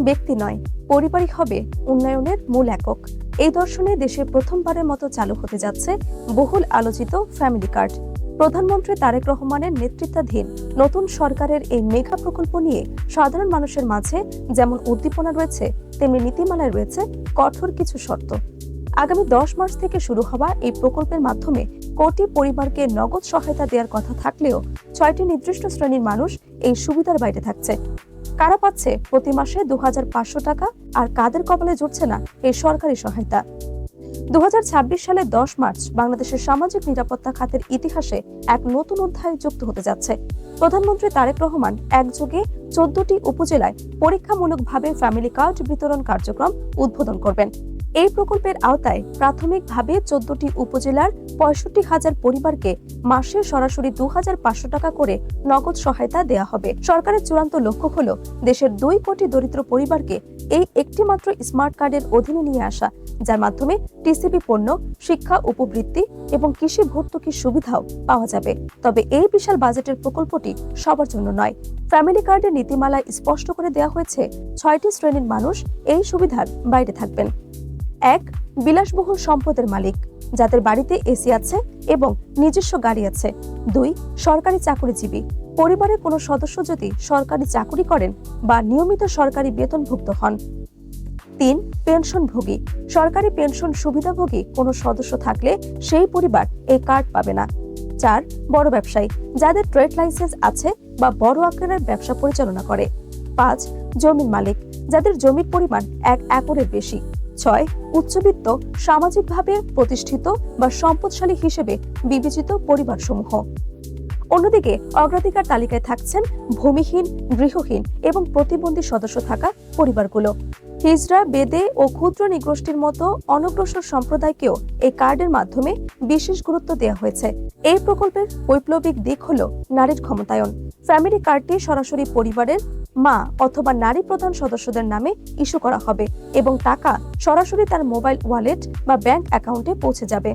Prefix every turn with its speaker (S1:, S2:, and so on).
S1: ব্যক্তি নয়, পরিবারই হবে উন্নয়নের মূল একক। এই দর্শনে দেশে প্রথমবারের মতো চালু হতে যাচ্ছে বহুল আলোচিত ফ্যামিলি কার্ড। প্রধানমন্ত্রী তারেক রহমানের নেতৃত্বাধীন নতুন সরকারের এই মেগা প্রকল্প নিয়ে সাধারণ মানুষের মাঝে যেমন উদ্দীপনা রয়েছে, তেমনি নীতিমালায় রয়েছে কঠোর কিছু শর্ত। আগামী 10 মার্চ থেকে শুরু হওয়া এই প্রকল্পের মাধ্যমে কোটি পরিবারকে নগদ সহায়তা দেওয়ার কথা থাকলেও 6টি নির্দিষ্ট শ্রেণীর মানুষ এই সুবিধার বাইরে থাকছে। কারা পাচ্ছে প্রতি মাসে 2500 টাকা, আর কাদের কপালে জুটছে না এই সরকারি সহায়তা? 2026 সালে 10 মার্চ বাংলাদেশের সামাজিক নিরাপত্তা খাতের ইতিহাসে এক নতুন অধ্যায় যুক্ত হতে যাচ্ছে। প্রধানমন্ত্রী তারেক রহমান একযোগে 14টি উপজেলায় পরীক্ষামূলকভাবে ফ্যামিলি কার্ড বিতরণ কার্যক্রম উদ্বোধন করবেন। এই প্রকল্পের আওতায় প্রাথমিকভাবে 14টি উপজেলার 65,000 পরিবারকে মাসে সরাসরি 2500 টাকা করে নগদ সহায়তা দেয়া হবে। সরকারের চূড়ান্ত লক্ষ্য হলো দেশের 2 কোটি দরিদ্র পরিবারকে এই একটি মাত্র স্মার্ট কার্ডের অধীনে নিয়ে আসা, যার মাধ্যমে টিসিবি পণ্য, শিক্ষা উপবৃত্তি এবং কৃষি ভর্তুকির সুবিধাও পাওয়া যাবে। তবে এই বিশাল বাজেটের প্রকল্পটি সবার জন্য নয়। ফ্যামিলি কার্ডের নীতিমালায় স্পষ্ট করে দেওয়া হয়েছে 6টি শ্রেণীর মানুষ এই সুবিধার বাইরে থাকবেন। 1. বিলাসবহুল সম্পদের মালিক, যাদের বাড়িতে এসি আছে এবং নিজস্ব গাড়ি আছে। 2. সরকারি চাকরিজীবী, পরিবারের কোনো সদস্য যদি সরকারি চাকরি করেন বা নিয়মিত সরকারি বেতনভুক্ত হন। 3. পেনশনভোগী, সরকারি পেনশন সুবিধাভোগী কোনো সদস্য থাকলে সেই পরিবার এই কার্ড পাবে না। 4. বড় ব্যবসায়ী, যাদের ট্রেড লাইসেন্স আছে বা বড় আকারের ব্যবসা পরিচালনা করে। 5. জমির মালিক, যাদের জমির পরিমাণ 1 একরের বেশি। 6. উচ্চবিত্ত, সামাজিকভাবে প্রতিষ্ঠিত বা সম্পদশালী হিসেবে বিবেচিত পরিবারসমূহ। অন্যদিকে অগ্রাধিকার তালিকায় থাকছেন ভূমিহীন, গৃহহীন এবং প্রতিবন্ধী সদস্য থাকা পরিবারগুলো। হিজড়া, বেদে ও ক্ষুদ্র নৃগোষ্ঠীর মতো অনগ্রসর সম্প্রদায়কেও এই কার্ডের মাধ্যমে বিশেষ গুরুত্ব দেওয়া হয়েছে। এই প্রকল্পের বৈপ্লবিক দিক হলো নারীর ক্ষমতায়ন। ফ্যামিলি কার্ডটি সরাসরি পরিবারের মা অথবা নারী প্রধান সদস্যদের নামে ইস্যু করা হবে এবং টাকা সরাসরি তার মোবাইল ওয়ালেট বা ব্যাংক অ্যাকাউন্টে পৌঁছে যাবে।